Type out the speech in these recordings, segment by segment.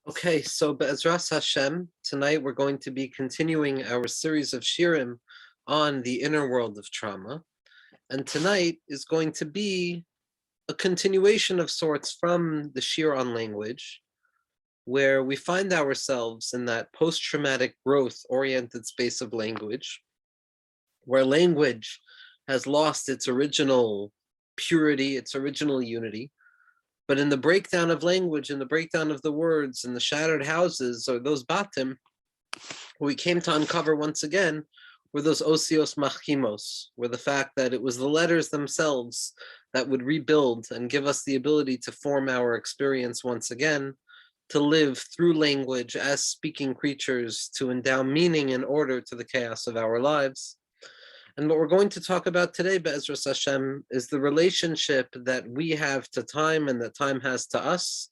Okay, so Be'ezras Hashem, tonight we're going to be continuing our series of shirim on the inner world of trauma. And tonight is going to be a continuation of sorts from the shir on language, where we find ourselves in that post-traumatic growth-oriented space of language, where language has lost its original purity, its original unity. But in the breakdown of language, in the breakdown of the words, in the shattered houses, or those batim, what we came to uncover once again were those osios machimos, were the fact that it was the letters themselves that would rebuild and give us the ability to form our experience once again, to live through language as speaking creatures, to endow meaning and order to the chaos of our lives. And what we're going to talk about today, Be'ezras Hashem, is the relationship that we have to time and that time has to us,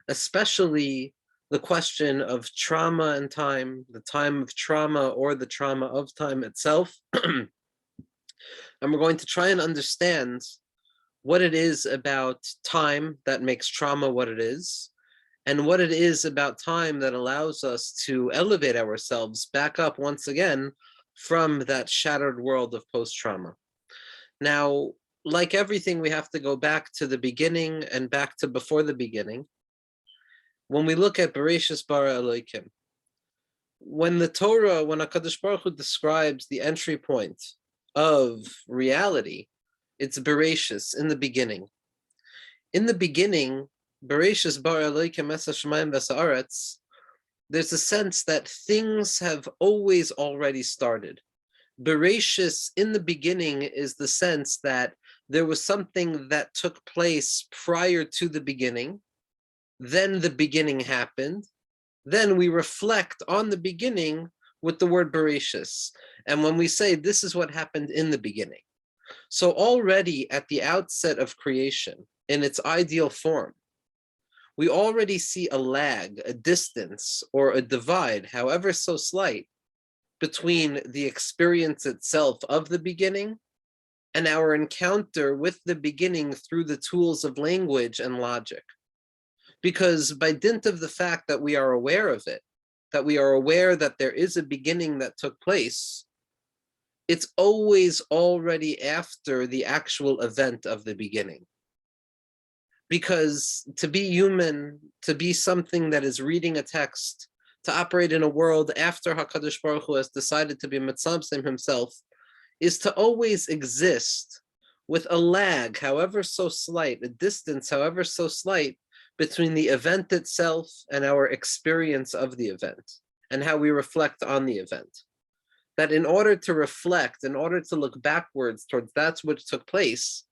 especially the question of trauma and time, the time of trauma or the trauma of time itself. And we're going to try and understand what it is about time that makes trauma what it is, and what it is about time that allows us to elevate ourselves back up once again from that shattered world of post-trauma. Now, like everything, we have to go back to the beginning and back to before the beginning. When we look at Bereshis bara Elokim, when the Torah, when HaKadosh Baruch Hu describes the entry point of reality, it's Bereshis, in the beginning. In the beginning, Bereshis bara Elokim es hashamayim v'es haaretz, there's a sense that things have always already started. Bereshis, in the beginning, is the sense that there was something that took place prior to the beginning, then the beginning happened, then we reflect on the beginning with the word Bereshis. And when we say this is what happened in the beginning. So already at the outset of creation, in its ideal form, we already see a lag, a distance, or a divide, however so slight, between the experience itself of the beginning and our encounter with the beginning through the tools of language and logic. Because by dint of the fact that we are aware of it, that we are aware that there is a beginning that took place, it's always already after the actual event of the beginning. Because to be human, to be something that is reading a text, to operate in a world after HaKadosh Baruch Hu has decided to be Mitzamtzim himself, is to always exist with a lag, however so slight, a distance, however so slight, between the event itself and our experience of the event, and how we reflect on the event. That in order to reflect, in order to look backwards towards that which took place,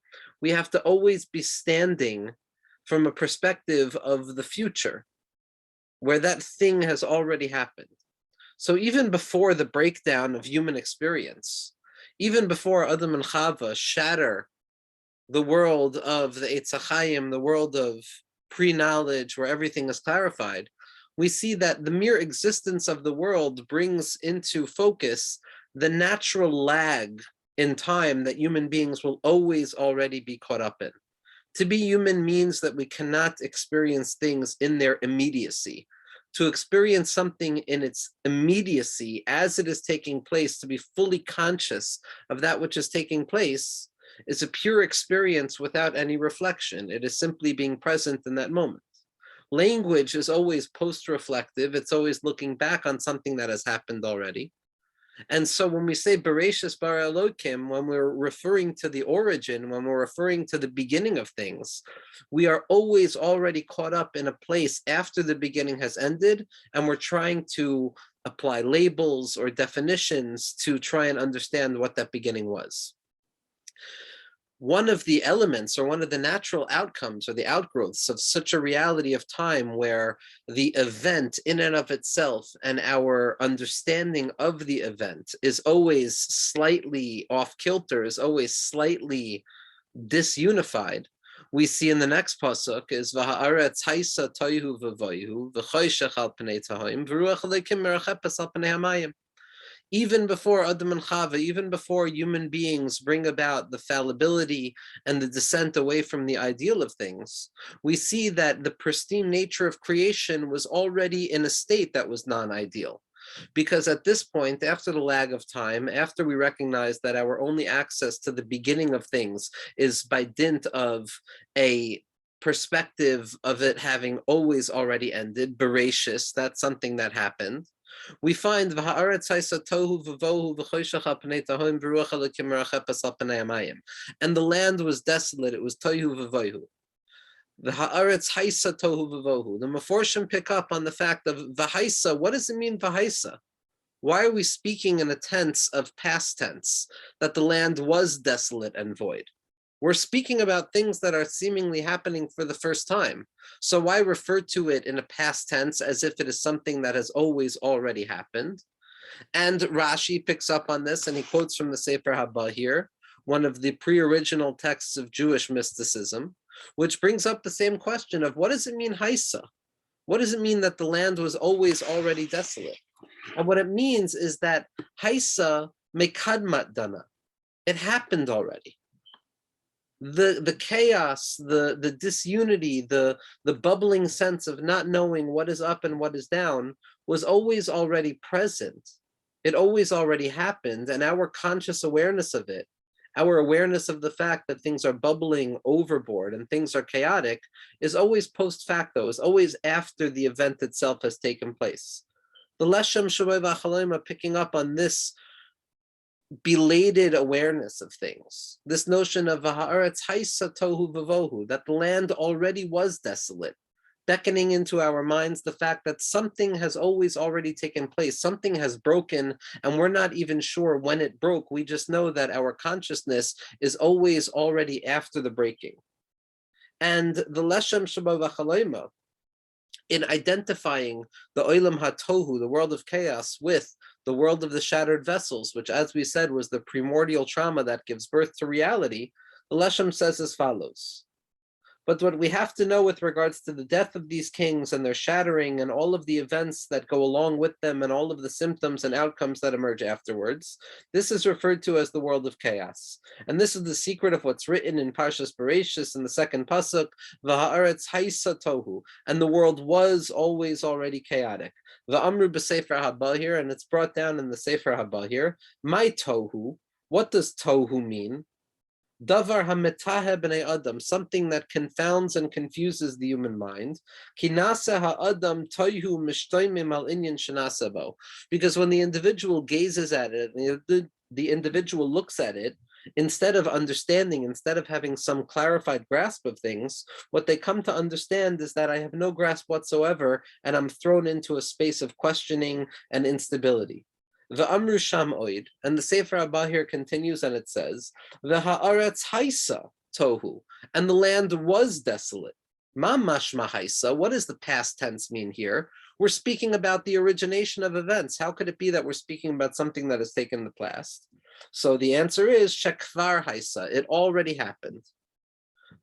we have to always be standing from a perspective of the future, where that thing has already happened. So even before the breakdown of human experience, even before Adam and Chava shatter the world of the Eitz HaChaim, the world of pre-knowledge where everything is clarified, we see that the mere existence of the world brings into focus the natural lag in time that human beings will always already be caught up in. To be human means that we cannot experience things in their immediacy. To experience something in its immediacy as it is taking place, to be fully conscious of that which is taking place, is a pure experience without any reflection. It is simply being present in that moment. Language is always post-reflective. It's always looking back on something that has happened already. And so when we say Bereshis bara Elokim, when we're referring to the origin, when we're referring to the beginning of things, we are always already caught up in a place after the beginning has ended, and we're trying to apply labels or definitions to try and understand what that beginning was. One of the elements or one of the natural outcomes or the outgrowths of such a reality of time where the event in and of itself and our understanding of the event is always slightly off kilter, is always slightly disunified, we see in the next pasuk is V'ha'aretz haisa toihu v'voihu v'choshech al pnei tahaim v'ruach Elokim merachepes al pnei hamayim. Even before Adam and Chava, even before human beings bring about the fallibility and the descent away from the ideal of things, we see that the pristine nature of creation was already in a state that was non-ideal. Because at this point, after the lag of time, after we recognize that our only access to the beginning of things is by dint of a perspective of it having always already ended, Bereshis, that's something that happened. We find and the land was desolate, it was tohu v'vohu. The haaretz haisa tohu v'vohu. The Meforshim pick up on the fact of v'haisa. What does it mean v'haisa? Why are we speaking in a tense of past tense, that the land was desolate and void? We're speaking about things that are seemingly happening for the first time. So why refer to it in a past tense as if it is something that has always already happened? And Rashi picks up on this, and he quotes from the Sefer HaBahir, one of the pre-original texts of Jewish mysticism, which brings up the same question of what does it mean, Haisa? What does it mean that the land was always already desolate? And what it means is that Haisa mekadmat dana. It happened already. The chaos, the disunity, the bubbling sense of not knowing what is up and what is down was always already present. It always already happened, and our conscious awareness of it, our awareness of the fact that things are bubbling overboard and things are chaotic, is always post facto, is always after the event itself has taken place. The Leshem Shavai V'Achalaim picking up on this belated awareness of things, this notion of haaretz haisa tohu v'vohu, that the land already was desolate, beckoning into our minds the fact that something has always already taken place, something has broken, and we're not even sure when it broke. We just know that our consciousness is always already after the breaking. And the Leshem Shabbat V'Chalaima, in identifying the Olam HaTohu, the world of chaos, with the world of the shattered vessels, which, as we said, was the primordial trauma that gives birth to reality, the Leshem says as follows. But what we have to know with regards to the death of these kings and their shattering and all of the events that go along with them and all of the symptoms and outcomes that emerge afterwards, this is referred to as the world of chaos. And this is the secret of what's written in Parshas Bereshis in the second pasuk, V'ha'aretz haisa tohu, and the world was always already chaotic. V'amru b'sefer HaBahir, and it's brought down in the Sefer HaBahir, my tohu, what does tohu mean? Davar hametahe b'nei adam, something that confounds and confuses the human mind. Kinase ha'adam toyhu mishtoimim al inyan shenasabo, because when the individual gazes at it, the individual looks at it, instead of understanding, instead of having some clarified grasp of things, what they come to understand is that I have no grasp whatsoever, and I'm thrown into a space of questioning and instability. The Amru Sham Oid, and the Sefer HaBahir continues and it says, the Haaretz Haisa Tohu, and the land was desolate. Ma mashma Haisa, what does the past tense mean here? We're speaking about the origination of events. How could it be that we're speaking about something that has taken the past? So the answer is Shekvar Haisa, it already happened.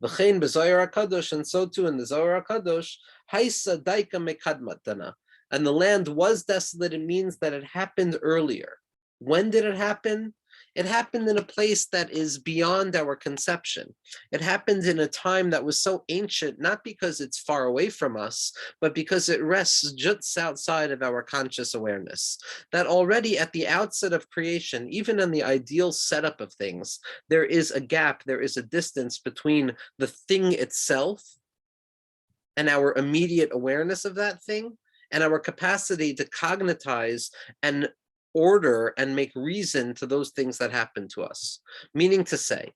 V'chein b'Zohar HaKadosh, and so too in the Zohar HaKadosh, Haisa Daika Mekadmatana. And the land was desolate, it means that it happened earlier. When did it happen? It happened in a place that is beyond our conception. It happened in a time that was so ancient, not because it's far away from us, but because it rests just outside of our conscious awareness. That already at the outset of creation, even in the ideal setup of things, there is a gap, there is a distance between the thing itself and our immediate awareness of that thing, and our capacity to cognitize and order and make reason to those things that happen to us. Meaning to say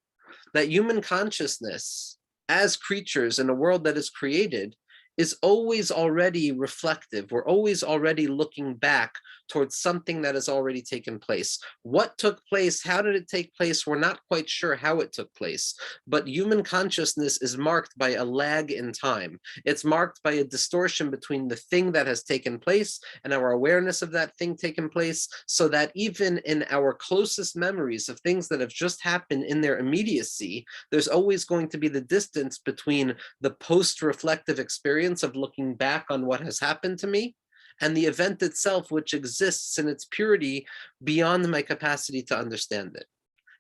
that human consciousness, as creatures in a world that is created, is always already reflective. We're always already looking back towards something that has already taken place. What took place? How did it take place? We're not quite sure how it took place, but human consciousness is marked by a lag in time. It's marked by a distortion between the thing that has taken place and our awareness of that thing taken place, so that even in our closest memories of things that have just happened in their immediacy, there's always going to be the distance between the post-reflective experience of looking back on what has happened to me and the event itself, which exists in its purity beyond my capacity to understand it.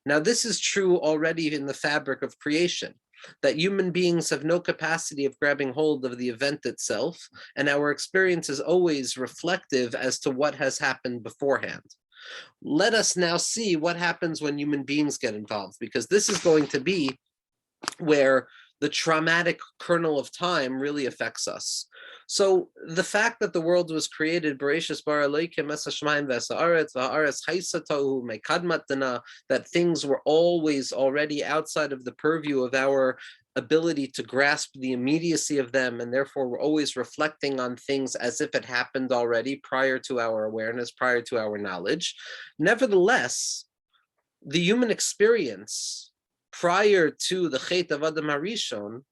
Now, this is true already in the fabric of creation, that human beings have no capacity of grabbing hold of the event itself, and our experience is always reflective as to what has happened beforehand. Let us now see what happens when human beings get involved, because this is going to be where the traumatic kernel of time really affects us. So the fact that the world was created, that things were always already outside of the purview of our ability to grasp the immediacy of them, and therefore we're always reflecting on things as if it happened already prior to our awareness, prior to our knowledge. Nevertheless, the human experience prior to the Chet of Adam HaRishon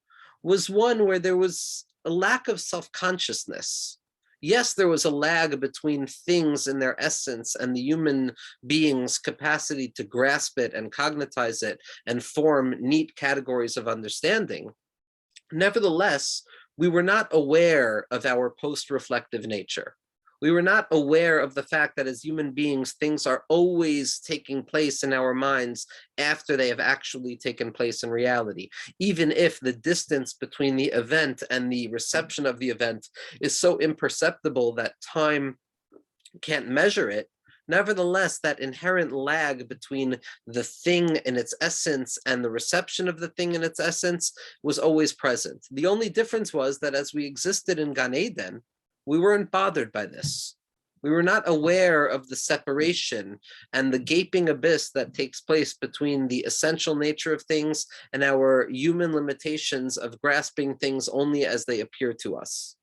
was one where there was a lack of self-consciousness. Yes, there was a lag between things in their essence and the human being's capacity to grasp it and cognitize it and form neat categories of understanding. Nevertheless, we were not aware of our post-reflective nature. We were not aware of the fact that as human beings, things are always taking place in our minds after they have actually taken place in reality, even if the distance between the event and the reception of the event is so imperceptible that time can't measure it. Nevertheless, that inherent lag between the thing in its essence and the reception of the thing in its essence was always present. The only difference was that as we existed in Gan Eden, we weren't bothered by this. We were not aware of the separation and the gaping abyss that takes place between the essential nature of things and our human limitations of grasping things only as they appear to us.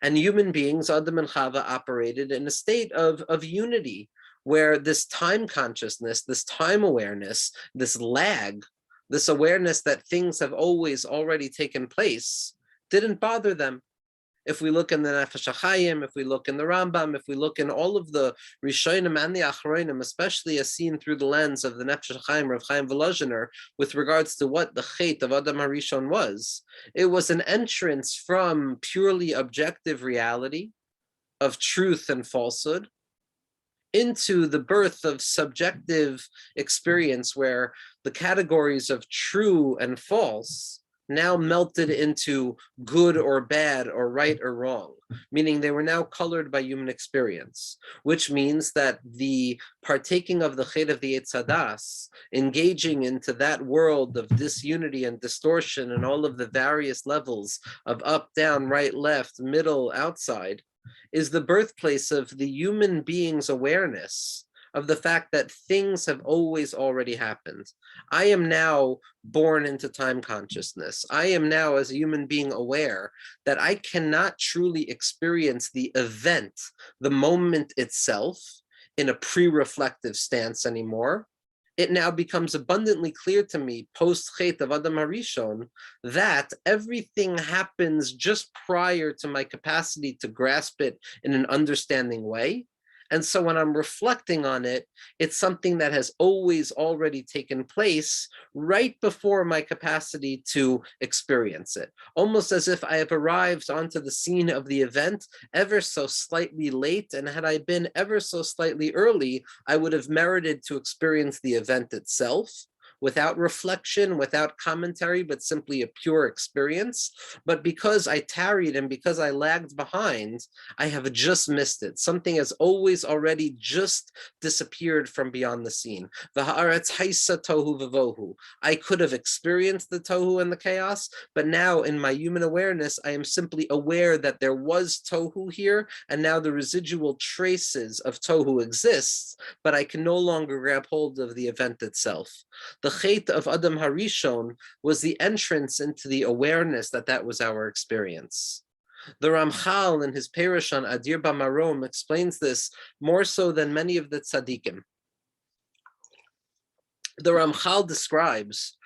And human beings, Adam and Chava, operated in a state of unity, where this time consciousness, this time awareness, this lag, this awareness that things have always already taken place, didn't bother them. If we look in the Nefesh HaChaim, if we look in the Rambam, if we look in all of the Rishonim and the Achronim, especially as seen through the lens of the Nefesh HaChaim, Rav Chaim Volozhiner, with regards to what the Chet of Adam HaRishon was, it was an entrance from purely objective reality of truth and falsehood into the birth of subjective experience, where the categories of true and false now melted into good or bad or right or wrong, meaning they were now colored by human experience, which means that the partaking of the Chet of the Eitz Hadas, engaging into that world of disunity and distortion and all of the various levels of up, down, right, left, middle, outside, is the birthplace of the human being's awareness of the fact that things have always already happened. I am now born into time consciousness. I am now, as a human being, aware that I cannot truly experience the event, the moment itself, in a pre-reflective stance anymore. It now becomes abundantly clear to me, post-Chet of Adam HaRishon, that everything happens just prior to my capacity to grasp it in an understanding way. And so when I'm reflecting on it, it's something that has always already taken place right before my capacity to experience it. Almost as if I have arrived onto the scene of the event ever so slightly late, and had I been ever so slightly early, I would have merited to experience the event itself, without reflection, without commentary, but simply a pure experience. But because I tarried and because I lagged behind, I have just missed it. Something has always already just disappeared from beyond the scene. V'ha'aretz haisa tohu v'vohu. I could have experienced the tohu and the chaos, but now in my human awareness, I am simply aware that there was tohu here, and now the residual traces of tohu exists, but I can no longer grab hold of the event itself. The Chet of Adam HaRishon was the entrance into the awareness that that was our experience. The Ramchal, in his Perush on Adir Bamarom, explains this more so than many of the tzaddikim. The Ramchal describes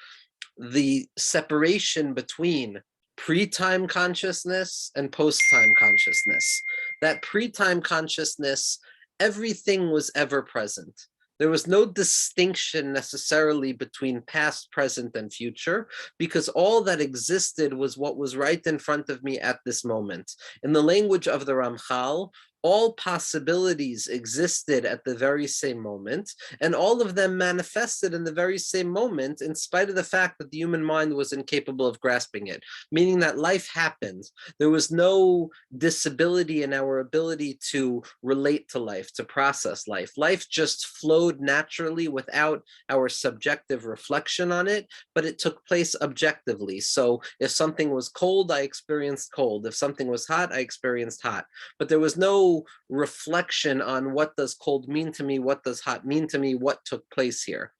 the separation between pre-time consciousness and post-time consciousness. That pre-time consciousness, everything was ever present. There was no distinction necessarily between past, present, and future, because all that existed was what was right in front of me at this moment. In the language of the Ramchal, all possibilities existed at the very same moment, and all of them manifested in the very same moment, in spite of the fact that the human mind was incapable of grasping it, meaning that life happened. There was no disability in our ability to relate to life, to process life. Life just flowed naturally without our subjective reflection on it, but it took place objectively. So if something was cold, I experienced cold. If something was hot, I experienced hot. But there was no reflection on what does cold mean to me, what does hot mean to me, what took place here.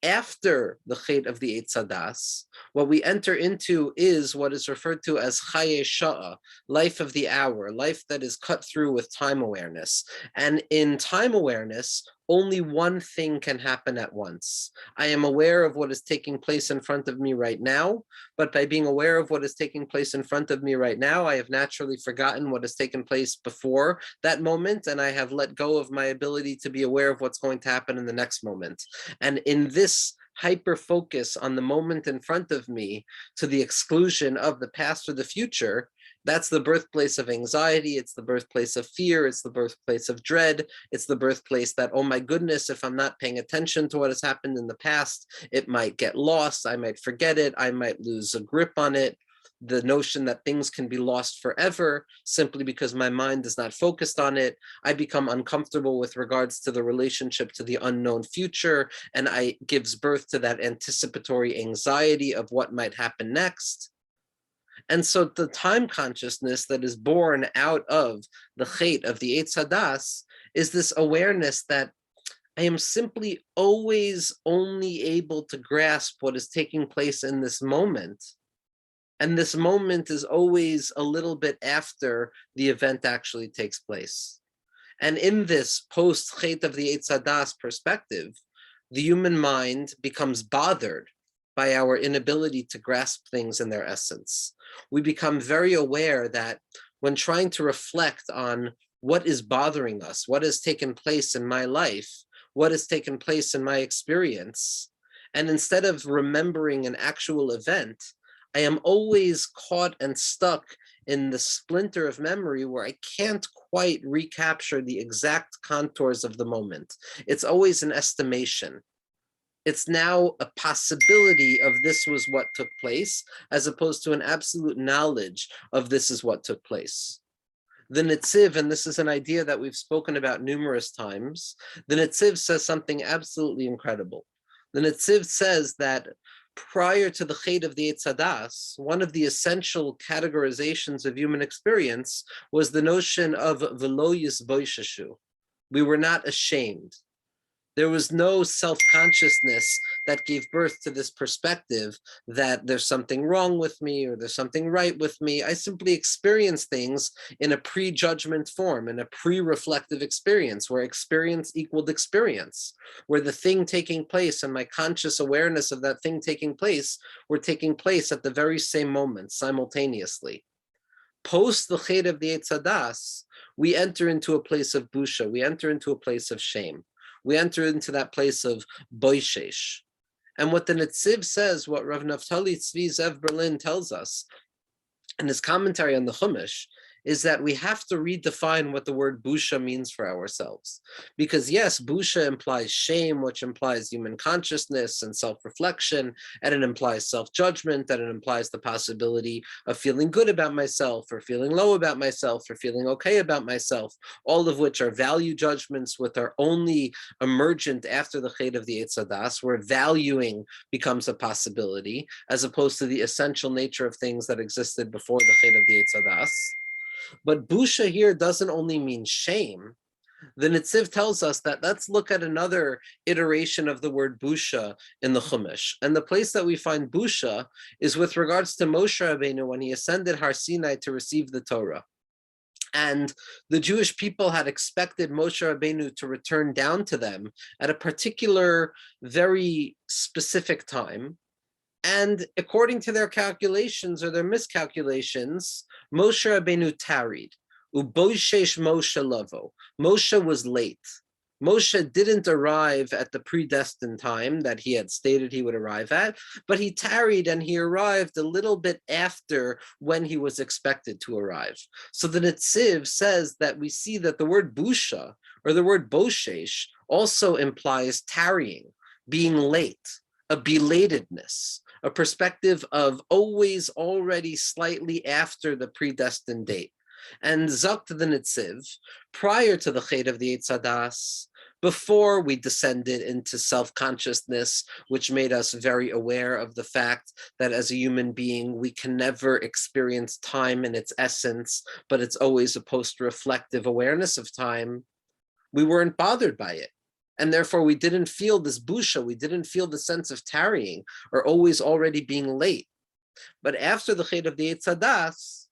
After the Chet of the Eitz Hadas, what we enter into is what is referred to as Chaye Sha'a, life of the hour, life that is cut through with time awareness. And in time awareness, only one thing can happen at once. I am aware of what is taking place in front of me right now, but by being aware of what is taking place in front of me right now, I have naturally forgotten what has taken place before that moment, and I have let go of my ability to be aware of what's going to happen in the next moment. And in this hyper focus on the moment in front of me to the exclusion of the past or the future, that's the birthplace of anxiety. It's the birthplace of fear. It's the birthplace of dread. It's the birthplace that, oh my goodness, if I'm not paying attention to what has happened in the past, it might get lost. I might forget it. I might lose a grip on it. The notion that things can be lost forever simply because my mind is not focused on it. I become uncomfortable with regards to the relationship to the unknown future, and I gives birth to that anticipatory anxiety of what might happen next. And so the time consciousness that is born out of the Chet of the Eitz Hadas is this awareness that I am simply always only able to grasp what is taking place in this moment. And this moment is always a little bit after the event actually takes place. And in this post-Chet of the Eitz Hadas perspective, the human mind becomes bothered by our inability to grasp things in their essence. We become very aware that when trying to reflect on what is bothering us, what has taken place in my life, what has taken place in my experience, and instead of remembering an actual event, I am always caught and stuck in the splinter of memory where I can't quite recapture the exact contours of the moment. It's always an estimation. It's now a possibility of this was what took place, as opposed to an absolute knowledge of this is what took place. The Netziv, and this is an idea that we've spoken about numerous times, the Netziv says something absolutely incredible. The Netziv says that prior to the Chet of the Eitz Hadas, one of the essential categorizations of human experience was the notion of v'lo yisboisheshu. We were not ashamed. There was no self-consciousness that gave birth to this perspective that there's something wrong with me or there's something right with me. I simply experience things in a pre-judgment form, in a pre-reflective experience, where experience equaled experience, where the thing taking place and my conscious awareness of that thing taking place were taking place at the very same moment, simultaneously. Post the Chet of the Eitz Hadas, we enter into a place of Bushah, we enter into a place of shame. We enter into that place of boishesh. And what the Netziv says, what Rav Naftali Tzvi Zev Berlin tells us in his commentary on the Chumash, is that we have to redefine what the word Bushah means for ourselves. Because yes, Bushah implies shame, which implies human consciousness and self-reflection, and it implies self-judgment, and it implies the possibility of feeling good about myself, or feeling low about myself, or feeling okay about myself, all of which are value judgments which are only emergent after the Chet of the Eitz Hadas, where valuing becomes a possibility, as opposed to the essential nature of things that existed before the Chet of the Eitz Hadas. But Bushah here doesn't only mean shame. The Netziv tells us that let's look at another iteration of the word Bushah in the Chumash. And the place that we find Bushah is with regards to Moshe Rabbeinu when he ascended Har Sinai to receive the Torah. And the Jewish people had expected Moshe Rabbeinu to return down to them at a particular, very specific time. And according to their calculations or their miscalculations, Moshe Rabbeinu tarried. Uboishesh Moshe Lovo. Moshe was late. Moshe didn't arrive at the predestined time that he had stated he would arrive at, but he tarried and he arrived a little bit after when he was expected to arrive. So the Netziv says that we see that the word Bushah or the word Boshesh also implies tarrying, being late, a belatedness, a perspective of always already slightly after the predestined date. And Zakt the Netziv, prior to the Chet of the Eitz Hadas, before we descended into self-consciousness, which made us very aware of the fact that as a human being, we can never experience time in its essence, but it's always a post-reflective awareness of time, we weren't bothered by it. And therefore, we didn't feel this busha, we didn't feel the sense of tarrying or always already being late. But after the Chet of the Eitz Hadas,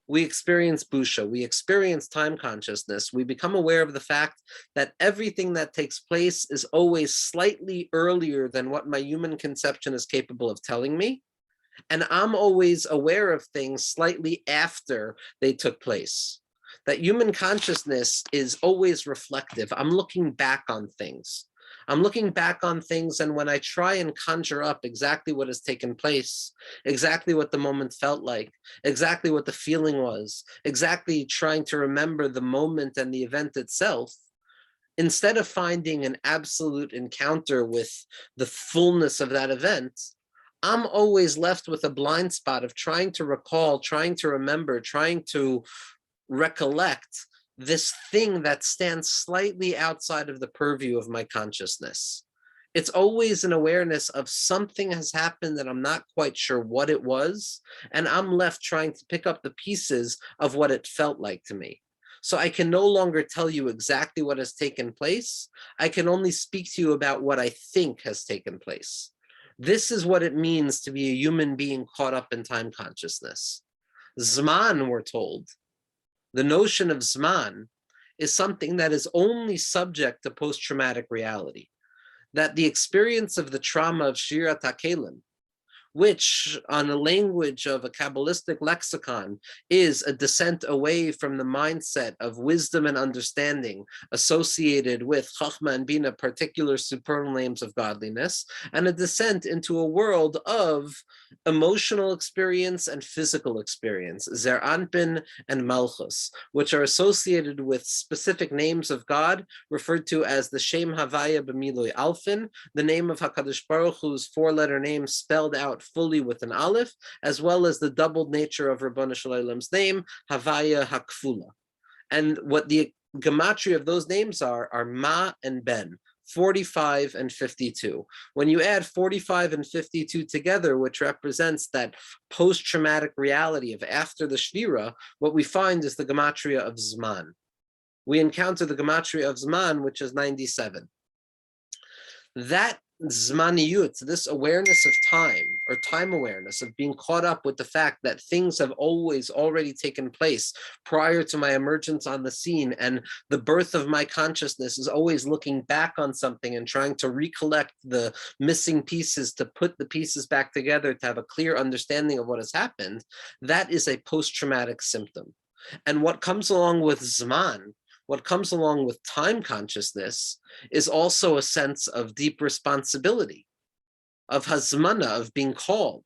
we experience busha, we experience time consciousness, we become aware of the fact that everything that takes place is always slightly earlier than what my human conception is capable of telling me. And I'm always aware of things slightly after they took place. That human consciousness is always reflective. I'm looking back on things. I'm looking back on things, and when I try and conjure up exactly what has taken place, exactly what the moment felt like, exactly what the feeling was, exactly trying to remember the moment and the event itself, instead of finding an absolute encounter with the fullness of that event, I'm always left with a blind spot of trying to recall, trying to remember, trying to recollect this thing that stands slightly outside of the purview of my consciousness. It's always an awareness of something has happened and I'm not quite sure what it was, and I'm left trying to pick up the pieces of what it felt like to me. So I can no longer tell you exactly what has taken place. I can only speak to you about what I think has taken place. This is what it means to be a human being caught up in time consciousness. Zman, we're told, the notion of Zman is something that is only subject to post-traumatic reality. That the experience of the trauma of Shirat HaKelim, which on a language of a Kabbalistic lexicon is a descent away from the mindset of wisdom and understanding associated with Chachma and Bina, particular supernal names of godliness, and a descent into a world of emotional experience and physical experience, Zer Anpin and Malchus, which are associated with specific names of God referred to as the Shem Havaya B'Miloi Alfin, the name of HaKadosh Baruch Hu's four-letter name spelled out fully with an aleph, as well as the doubled nature of Rabbanu Shalom's name, Havaya Hakfula. And what the gematria of those names are Ma and Ben, 45 and 52. When you add 45 and 52 together, which represents that post-traumatic reality of after the Shvira, what we find is the gematria of Zman. We encounter the gematria of Zman, which is 97. That Zmaniyut, this awareness of time, or time awareness of being caught up with the fact that things have always already taken place prior to my emergence on the scene, and the birth of my consciousness is always looking back on something and trying to recollect the missing pieces, to put the pieces back together, to have a clear understanding of what has happened. That is a post-traumatic symptom. And what comes along with Zman, what comes along with time consciousness, is also a sense of deep responsibility, of hazmana, of being called,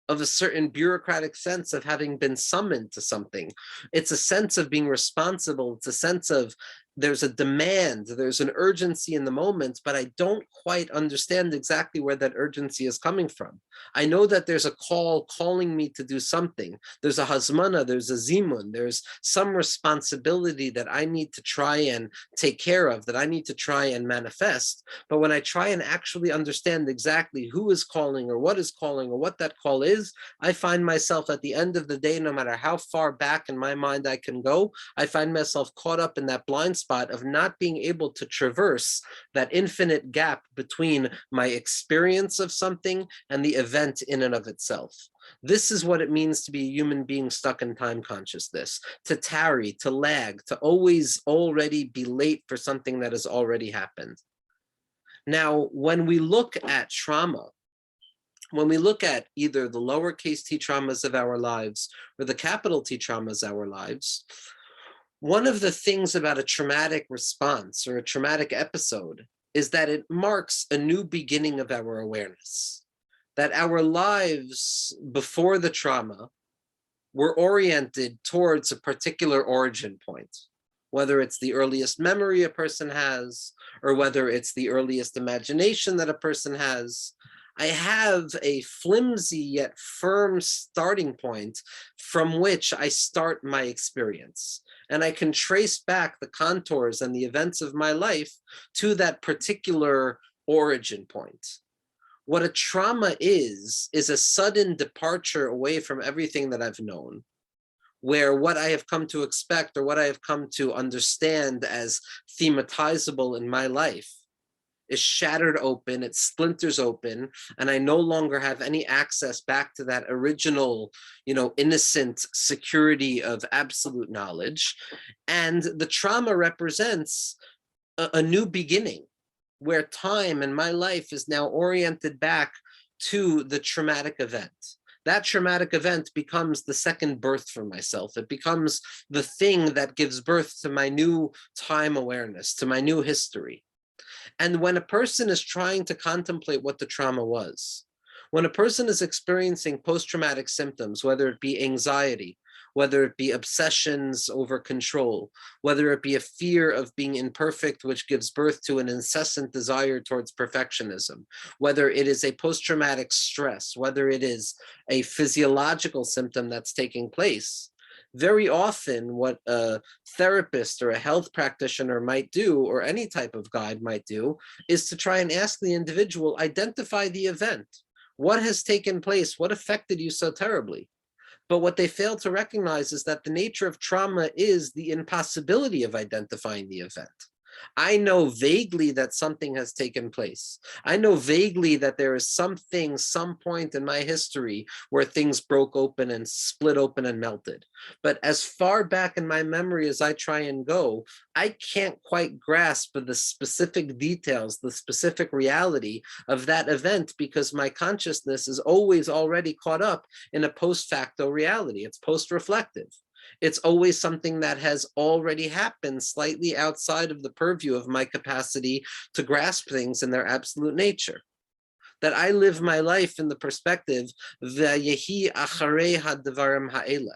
of a certain bureaucratic sense of having been summoned to something. It's a sense of being responsible. It's a sense of there's a demand, there's an urgency in the moment, but I don't quite understand exactly where that urgency is coming from. I know that there's a call calling me to do something. There's a hazmana, there's a zimun, there's some responsibility that I need to try and take care of, that I need to try and manifest. But when I try and actually understand exactly who is calling or what that call is, I find myself at the end of the day, no matter how far back in my mind I can go, I find myself caught up in that blind spot of not being able to traverse that infinite gap between my experience of something and the event in and of itself. This is what it means to be a human being stuck in time consciousness, to tarry, to lag, to always already be late for something that has already happened. Now, when we look at trauma, when we look at either the lowercase t traumas of our lives or the capital T traumas of our lives, One of the things about a traumatic response or a traumatic episode is that it marks a new beginning of our awareness, that our lives before the trauma were oriented towards a particular origin point, whether it's the earliest memory a person has, or whether it's the earliest imagination that a person has. I have a flimsy yet firm starting point from which I start my experience. And I can trace back the contours and the events of my life to that particular origin point. What a trauma is a sudden departure away from everything that I've known, where what I have come to expect or what I have come to understand as thematizable in my life is shattered open, it splinters open, and I no longer have any access back to that original, innocent security of absolute knowledge. And the trauma represents a new beginning, where time in my life is now oriented back to the traumatic event. That traumatic event becomes the second birth for myself. It becomes the thing that gives birth to my new time awareness, to my new history. And when a person is trying to contemplate what the trauma was, when a person is experiencing post-traumatic symptoms, whether it be anxiety, whether it be obsessions over control, whether it be a fear of being imperfect, which gives birth to an incessant desire towards perfectionism, whether it is a post-traumatic stress, whether it is a physiological symptom that's taking place, very often what a therapist or a health practitioner might do, or any type of guide might do, is to try and ask the individual, identify the event. What has taken place? What affected you so terribly? But what they fail to recognize is that the nature of trauma is the impossibility of identifying the event. I know vaguely that something has taken place. I know vaguely that there is something, some point in my history where things broke open and split open and melted. But as far back in my memory as I try and go, I can't quite grasp the specific details, the specific reality of that event, because my consciousness is always already caught up in a post facto reality. It's post-reflective. It's always something that has already happened, slightly outside of the purview of my capacity to grasp things in their absolute nature. That I live my life in the perspective, V'yehi acharei hadvarim ha'ela,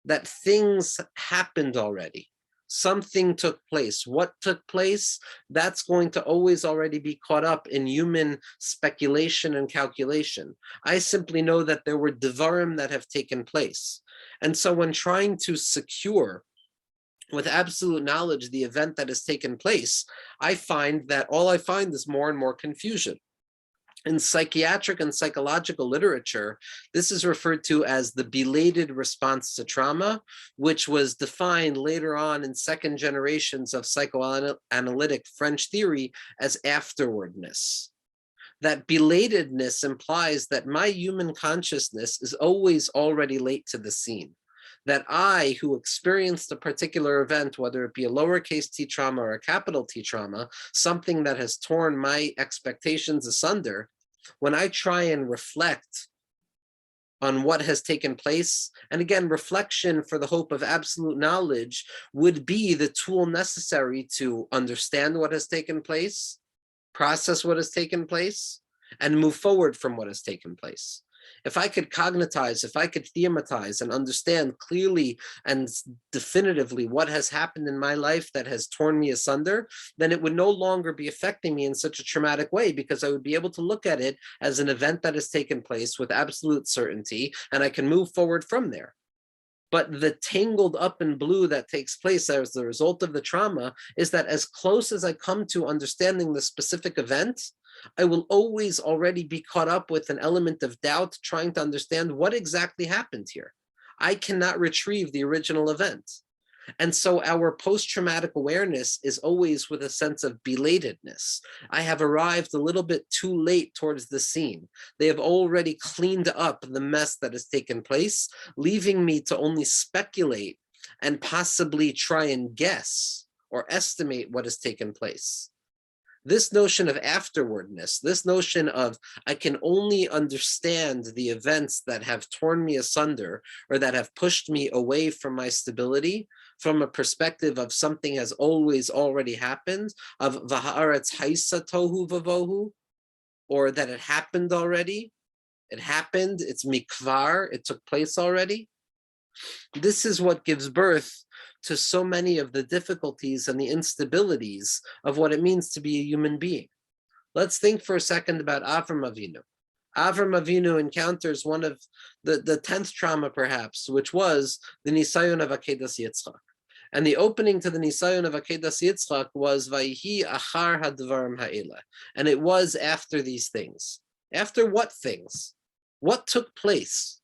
that things happened already. Something took place. What took place? That's going to always already be caught up in human speculation and calculation. I simply know that there were devarim that have taken place. And so when trying to secure with absolute knowledge the event that has taken place, I find that all I find is more and more confusion. In psychiatric and psychological literature, this is referred to as the belated response to trauma, which was defined later on in second generations of psychoanalytic French theory as afterwardness. That belatedness implies that my human consciousness is always already late to the scene. That I, who experienced a particular event, whether it be a lowercase t trauma or a capital T trauma, something that has torn my expectations asunder, when I try and reflect on what has taken place, and again, reflection for the hope of absolute knowledge would be the tool necessary to understand what has taken place, process what has taken place, and move forward from what has taken place. If I could cognitize, if I could thematize and understand clearly and definitively what has happened in my life that has torn me asunder, then it would no longer be affecting me in such a traumatic way, because I would be able to look at it as an event that has taken place with absolute certainty, and I can move forward from there. But the tangled up in blue that takes place as the result of the trauma is that as close as I come to understanding the specific event, I will always already be caught up with an element of doubt, trying to understand what exactly happened here. I cannot retrieve the original event. And so our post-traumatic awareness is always with a sense of belatedness. I have arrived a little bit too late towards the scene. They have already cleaned up the mess that has taken place, leaving me to only speculate and possibly try and guess or estimate what has taken place. This notion of afterwardness, this notion of I can only understand the events that have torn me asunder or that have pushed me away from my stability from a perspective of something has always already happened, of v'haaretz haisa tohu vavohu, or that it happened already. It happened, it's mikvar, it took place already. This is what gives birth to so many of the difficulties and the instabilities of what it means to be a human being. Let's think for a second about Avram Avinu. Avram Avinu encounters one of the 10th trauma, perhaps, which was the Nisayon of Akedas Yitzchak. And the opening to the Nisayon of Akedas Yitzchak was Vayhi Achar Hadvarim Ha'ela. And it was after these things. After what things? What took place?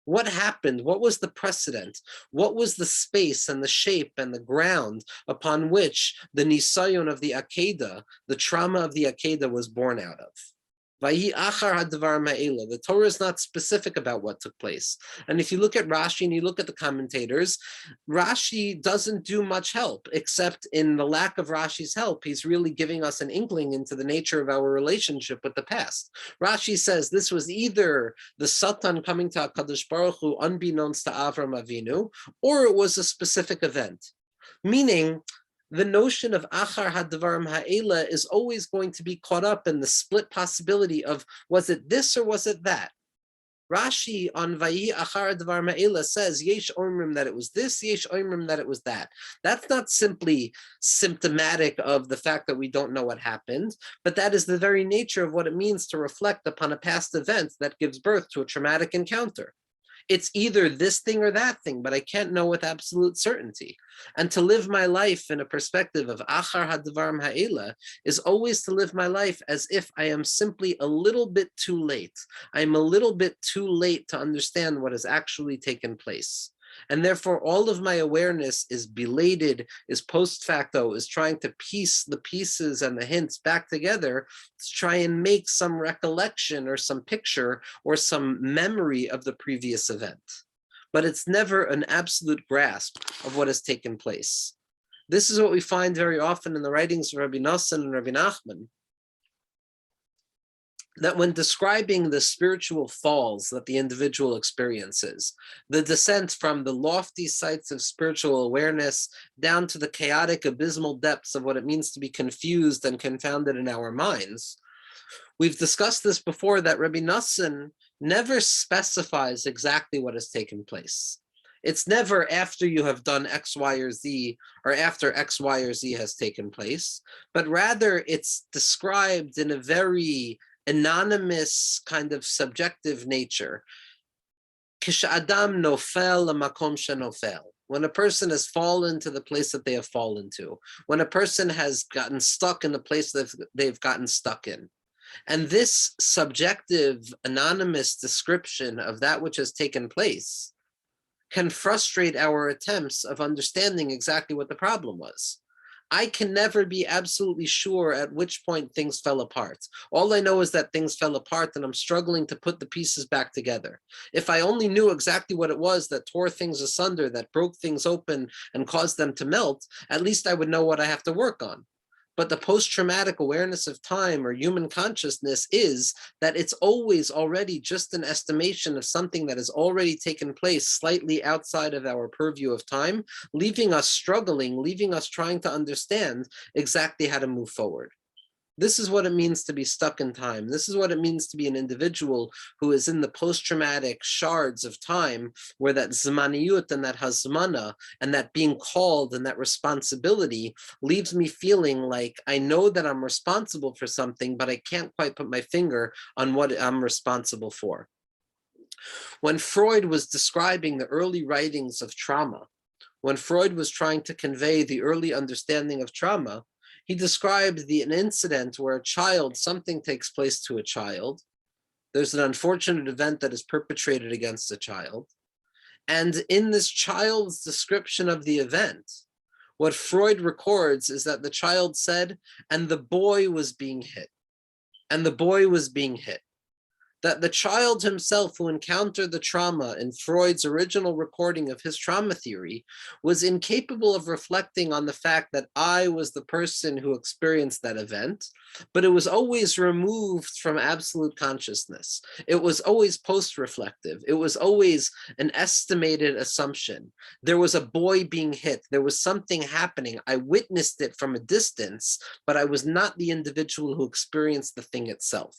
What happened? What was the precedent? What was the space and the shape and the ground upon which the Nisayon of the Akedah, the trauma of the Akedah, was born out of? The Torah is not specific about what took place. And if you look at Rashi and you look at the commentators, Rashi doesn't do much help, except in the lack of Rashi's help, he's really giving us an inkling into the nature of our relationship with the past. Rashi says this was either the Satan coming to HaKadosh Baruch Hu unbeknownst to Avram Avinu, or it was a specific event. Meaning, the notion of Achar Hadvarim Ha'ela is always going to be caught up in the split possibility of, was it this or was it that? Rashi on Vayi Achar Hadvarim Ha'ela says, Yesh Omrim that it was this, Yesh Omrim that it was that. That's not simply symptomatic of the fact that we don't know what happened, but that is the very nature of what it means to reflect upon a past event that gives birth to a traumatic encounter. It's either this thing or that thing, but I can't know with absolute certainty. And to live my life in a perspective of Achar Hadvarim Ha'ela is always to live my life as if I am simply a little bit too late. I'm a little bit too late to understand what has actually taken place. And therefore, all of my awareness is belated, is post facto, is trying to piece the pieces and the hints back together to try and make some recollection or some picture or some memory of the previous event. But it's never an absolute grasp of what has taken place. This is what we find very often in the writings of Rabbi Nosson and Rabbi Nachman, that when describing the spiritual falls that the individual experiences, the descent from the lofty heights of spiritual awareness down to the chaotic, abysmal depths of what it means to be confused and confounded in our minds, we've discussed this before, that Rabbi Nosson never specifies exactly what has taken place. It's never after you have done X, Y, or Z, or after X, Y, or Z has taken place, but rather it's described in a very anonymous kind of subjective nature. Kish'adam nofel lamakom shenofel. When a person has fallen to the place that they have fallen to, when a person has gotten stuck in the place that they've gotten stuck in. And this subjective, anonymous description of that which has taken place can frustrate our attempts of understanding exactly what the problem was. I can never be absolutely sure at which point things fell apart. All I know is that things fell apart and I'm struggling to put the pieces back together. If I only knew exactly what it was that tore things asunder, that broke things open and caused them to melt, at least I would know what I have to work on. But the post-traumatic awareness of time or human consciousness is that it's always already just an estimation of something that has already taken place slightly outside of our purview of time, leaving us struggling, leaving us trying to understand exactly how to move forward. This is what it means to be stuck in time. This is what it means to be an individual who is in the post-traumatic shards of time, where that zmaniyut and that hazmana and that being called and that responsibility leaves me feeling like I know that I'm responsible for something, but I can't quite put my finger on what I'm responsible for. When Freud was describing the early writings of trauma, when Freud was trying to convey the early understanding of trauma, he described an incident where something takes place to a child. There's an unfortunate event that is perpetrated against a child. And in this child's description of the event, what Freud records is that the child said, and the boy was being hit. And the boy was being hit. that the child himself who encountered the trauma in Freud's original recording of his trauma theory was incapable of reflecting on the fact that I was the person who experienced that event, but it was always removed from absolute consciousness. It was always post-reflective. It was always an estimated assumption. There was a boy being hit. There was something happening. I witnessed it from a distance, but I was not the individual who experienced the thing itself.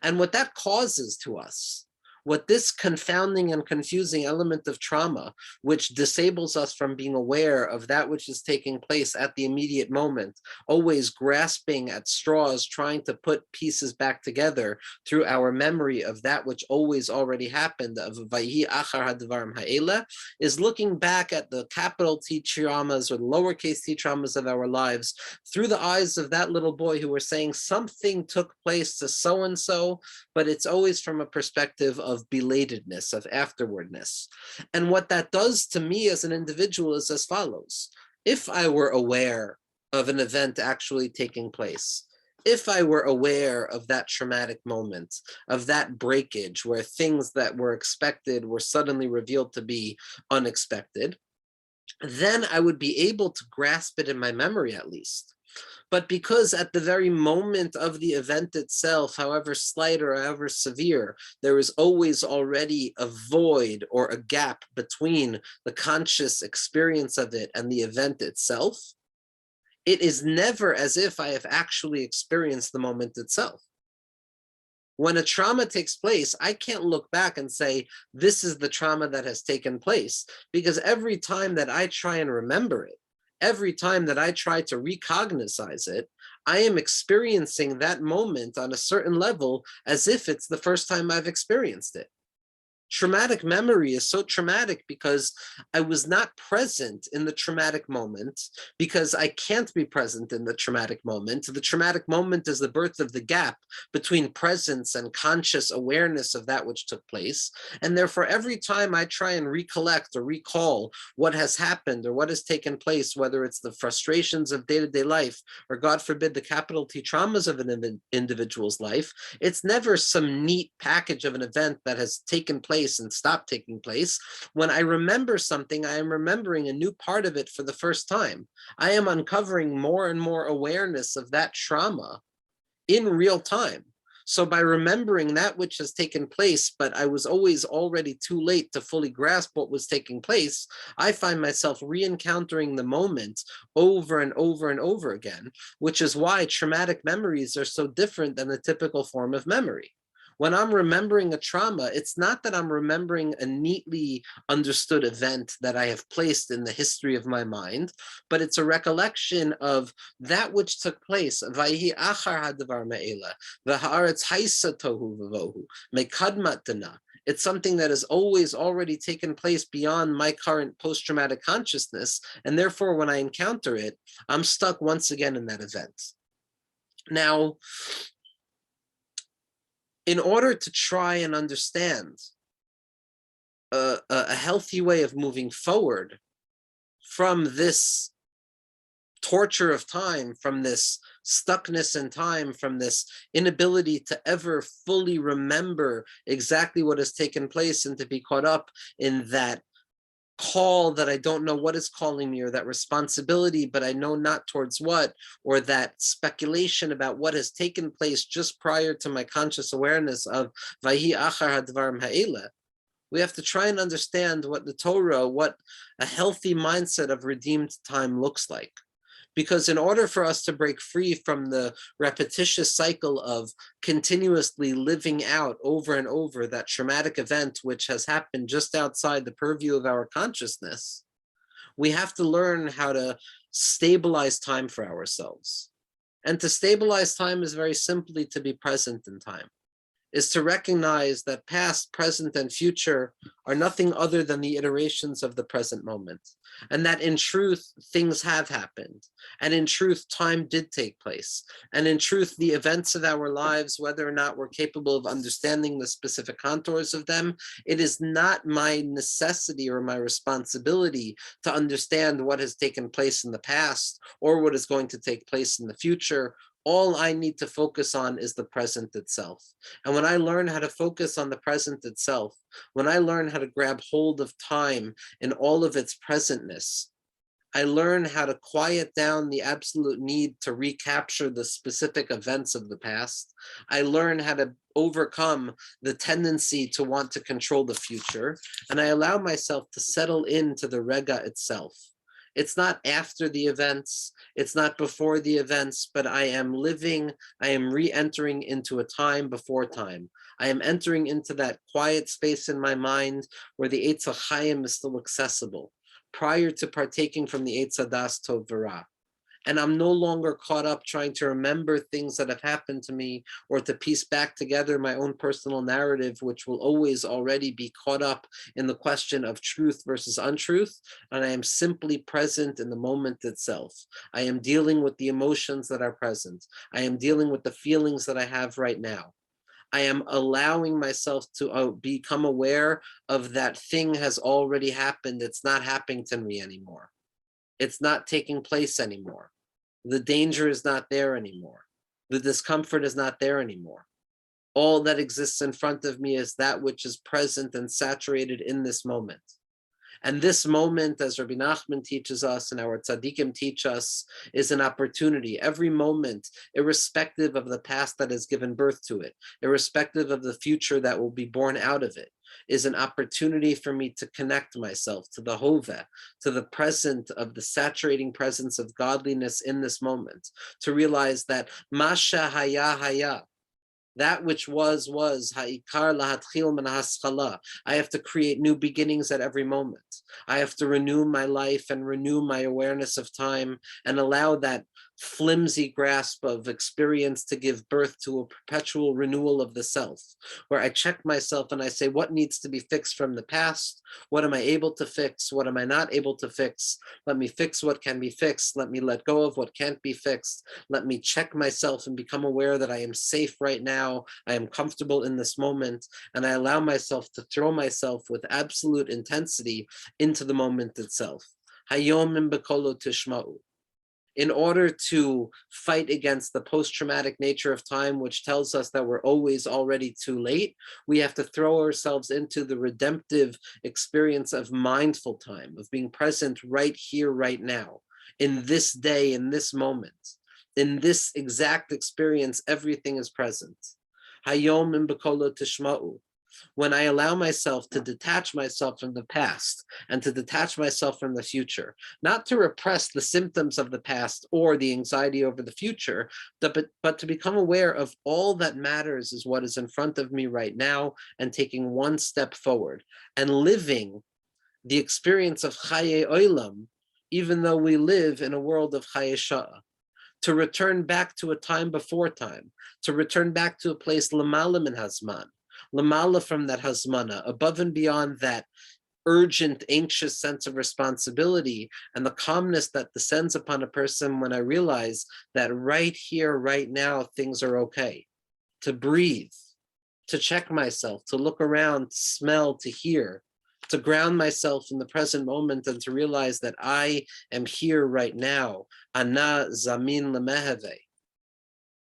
And what that causes to us, what this confounding and confusing element of trauma, which disables us from being aware of that which is taking place at the immediate moment, always grasping at straws, trying to put pieces back together through our memory of that which always already happened, of Vayhi Achar Hadvarim Ha'ela, is looking back at the capital T traumas or the lowercase t traumas of our lives through the eyes of that little boy who was saying something took place to so-and-so, but it's always from a perspective of belatedness, of afterwardness. And what that does to me as an individual is as follows. If I were aware of an event actually taking place, if I were aware of that traumatic moment, of that breakage where things that were expected were suddenly revealed to be unexpected, then I would be able to grasp it in my memory at least. But because at the very moment of the event itself, however slight or however severe, there is always already a void or a gap between the conscious experience of it and the event itself, it is never as if I have actually experienced the moment itself. When a trauma takes place, I can't look back and say, this is the trauma that has taken place, because every time that I try and remember it, every time that I try to recognize it, I am experiencing that moment on a certain level as if it's the first time I've experienced it. Traumatic memory is so traumatic because I was not present in the traumatic moment, because I can't be present in the traumatic moment. The traumatic moment is the birth of the gap between presence and conscious awareness of that which took place. And therefore, every time I try and recollect or recall what has happened or what has taken place, whether it's the frustrations of day-to-day life, or God forbid, the capital T traumas of an individual's life, it's never some neat package of an event that has taken place and stop taking place. When I remember something, I am remembering a new part of it for the first time. I am uncovering more and more awareness of that trauma in real time. So by remembering that which has taken place, but I was always already too late to fully grasp what was taking place, I find myself re-encountering the moment over and over and over again, which is why traumatic memories are so different than the typical form of memory. When I'm remembering a trauma, it's not that I'm remembering a neatly understood event that I have placed in the history of my mind, but it's a recollection of that which took place. Vayhi achar hadavar me'ela, v'haaretz haisa tohu v'vohu, mekadmat dana. It's something that has always already taken place beyond my current post-traumatic consciousness, and therefore when I encounter it, I'm stuck once again in that event. Now, in order to try and understand a healthy way of moving forward from this torture of time, from this stuckness in time, from this inability to ever fully remember exactly what has taken place and to be caught up in that call that I don't know what is calling me, or that responsibility, but I know not towards what, or that speculation about what has taken place just prior to my conscious awareness of Vayhi Achar Hadvarim Ha'ela. We have to try and understand what the Torah, what a healthy mindset of redeemed time looks like. Because in order for us to break free from the repetitious cycle of continuously living out over and over that traumatic event which has happened just outside the purview of our consciousness, we have to learn how to stabilize time for ourselves. And to stabilize time is very simply to be present in time, is to recognize that past, present, and future are nothing other than the iterations of the present moment. And that in truth, things have happened. And in truth, time did take place. And in truth, the events of our lives, whether or not we're capable of understanding the specific contours of them, it is not my necessity or my responsibility to understand what has taken place in the past, or what is going to take place in the future, All I need to focus on is the present itself. And when I learn how to focus on the present itself, when I learn how to grab hold of time in all of its presentness, I learn how to quiet down the absolute need to recapture the specific events of the past. I learn how to overcome the tendency to want to control the future. And I allow myself to settle into the Rega itself. It's not after the events, it's not before the events, but I am living, I am re-entering into a time before time. I am entering into that quiet space in my mind where the Eitz HaChaim is still accessible, prior to partaking from the Eitz Hadas Tov V'Ra. And I'm no longer caught up trying to remember things that have happened to me or to piece back together my own personal narrative, which will always already be caught up in the question of truth versus untruth. And I am simply present in the moment itself. I am dealing with the emotions that are present. I am dealing with the feelings that I have right now. I am allowing myself to become aware of that thing has already happened. It's not happening to me anymore. It's not taking place anymore. The danger is not there anymore. The discomfort is not there anymore. All that exists in front of me is that which is present and saturated in this moment. And this moment, as Rabbi Nachman teaches us and our tzaddikim teach us, is an opportunity. Every moment, irrespective of the past that has given birth to it, irrespective of the future that will be born out of it, is an opportunity for me to connect myself to the Hoveh, to the present of the saturating presence of godliness in this moment, to realize that Masha Haya Haya, that which was, ha'ikar lahatchil min haschala. I have to create new beginnings at every moment. I have to renew my life and renew my awareness of time and allow that flimsy grasp of experience to give birth to a perpetual renewal of the self, where I check myself and I say, what needs to be fixed from the past? What am I able to fix? What am I not able to fix? Let me fix what can be fixed. Let me let go of what can't be fixed. Let me check myself and become aware that I am safe right now. I am comfortable in this moment, and I allow myself to throw myself with absolute intensity into the moment itself. Hayom im bekolo tishma'u. In order to fight against the post-traumatic nature of time, which tells us that we're always already too late, we have to throw ourselves into the redemptive experience of mindful time, of being present right here, right now, in this day, in this moment. In this exact experience, everything is present. Hayom im bekolo tishma'u. When I allow myself to detach myself from the past and to detach myself from the future, not to repress the symptoms of the past or the anxiety over the future, but to become aware of all that matters is what is in front of me right now and taking one step forward and living the experience of Chaye Olam, even though we live in a world of Chaye Sha'ah. To return back to a time before time, to return back to a place Lamala min Hazman, Lamala from that Hazmana, above and beyond that urgent, anxious sense of responsibility and the calmness that descends upon a person when I realize that right here, right now, things are okay. To breathe, to check myself, to look around, to smell, to hear, to ground myself in the present moment and to realize that I am here right now. Ana zamin lemeheve.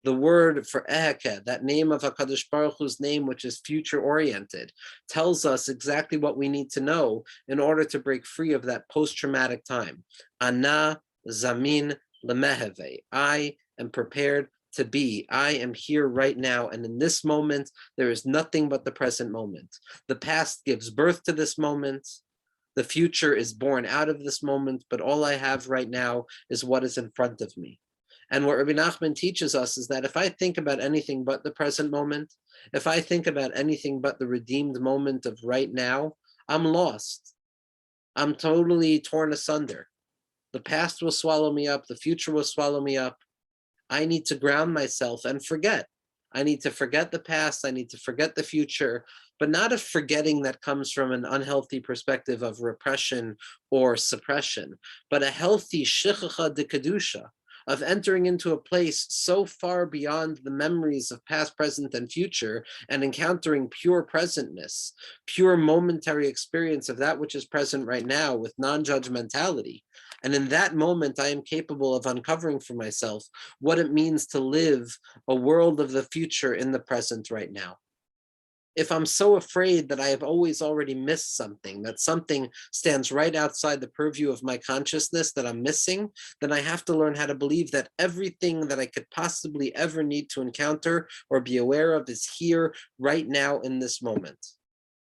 The word for Eheke, that name of HaKadosh Baruch Hu's name, which is future-oriented, tells us exactly what we need to know in order to break free of that post-traumatic time. Ana zamin lemeheve. I am prepared to be. I am here right now, and in this moment, there is nothing but the present moment. The past gives birth to this moment. The future is born out of this moment, but all I have right now is what is in front of me. And what Rabbi Nachman teaches us is that if I think about anything but the present moment, if I think about anything but the redeemed moment of right now, I'm lost. I'm totally torn asunder. The past will swallow me up. The future will swallow me up. I need to ground myself and forget. I need to forget the past. I need to forget the future, but not a forgetting that comes from an unhealthy perspective of repression or suppression, but a healthy shichacha de kedusha, of entering into a place so far beyond the memories of past, present, and future, and encountering pure presentness, pure momentary experience of that which is present right now with non-judgmentality, And in that moment, I am capable of uncovering for myself what it means to live a world of the future in the present right now. If I'm so afraid that I have always already missed something, that something stands right outside the purview of my consciousness that I'm missing, then I have to learn how to believe that everything that I could possibly ever need to encounter or be aware of is here right now in this moment.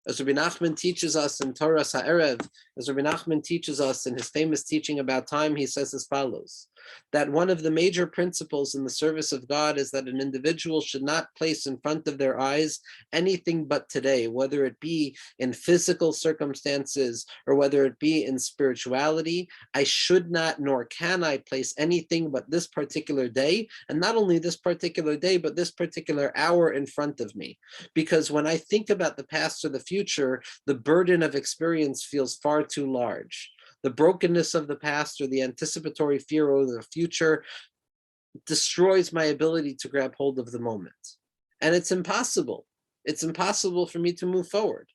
As Rabbi Nachman teaches us in Torah Ha'erev, as Rabbi Nachman teaches us in his famous teaching about time, he says as follows, that one of the major principles in the service of God is that an individual should not place in front of their eyes anything but today, whether it be in physical circumstances or whether it be in spirituality. I should not nor can I place anything but this particular day, and not only this particular day, but this particular hour in front of me. Because when I think about the past or the future, the burden of experience feels far too large. The brokenness of the past or the anticipatory fear of the future destroys my ability to grab hold of the moment. And it's impossible. It's impossible for me to move forward.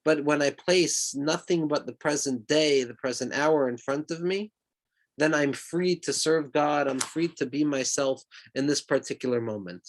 But when I place nothing but the present day, the present hour in front of me, then I'm free to serve God. I'm free to be myself in this particular moment.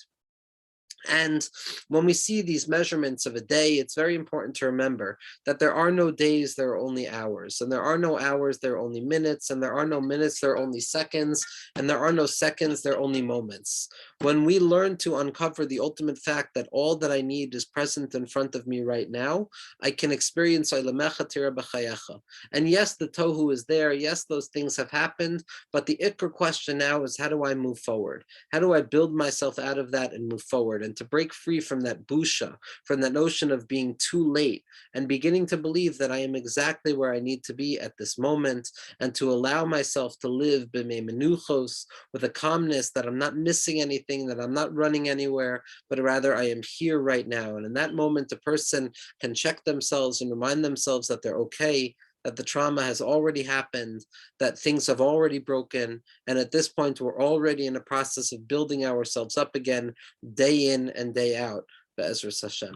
And when we see these measurements of a day, it's very important to remember that there are no days, there are only hours. And there are no hours, there are only minutes. And there are no minutes, there are only seconds. And there are no seconds, there are only moments. When we learn to uncover the ultimate fact that all that I need is present in front of me right now, I can experience Olamecha Tira B'chayecha. And yes, the tohu is there. Yes, those things have happened. But the ikr question now is, how do I move forward? How do I build myself out of that and move forward? And to break free from that Bushah, from that notion of being too late, and beginning to believe that I am exactly where I need to be at this moment, and to allow myself to live b'mei menuchos, with a calmness that I'm not missing anything, that I'm not running anywhere, but rather I am here right now. And in that moment, a person can check themselves and remind themselves that they're okay, that the trauma has already happened, that things have already broken, and at this point, we're already in a process of building ourselves up again, day in and day out, Be'ezras Hashem.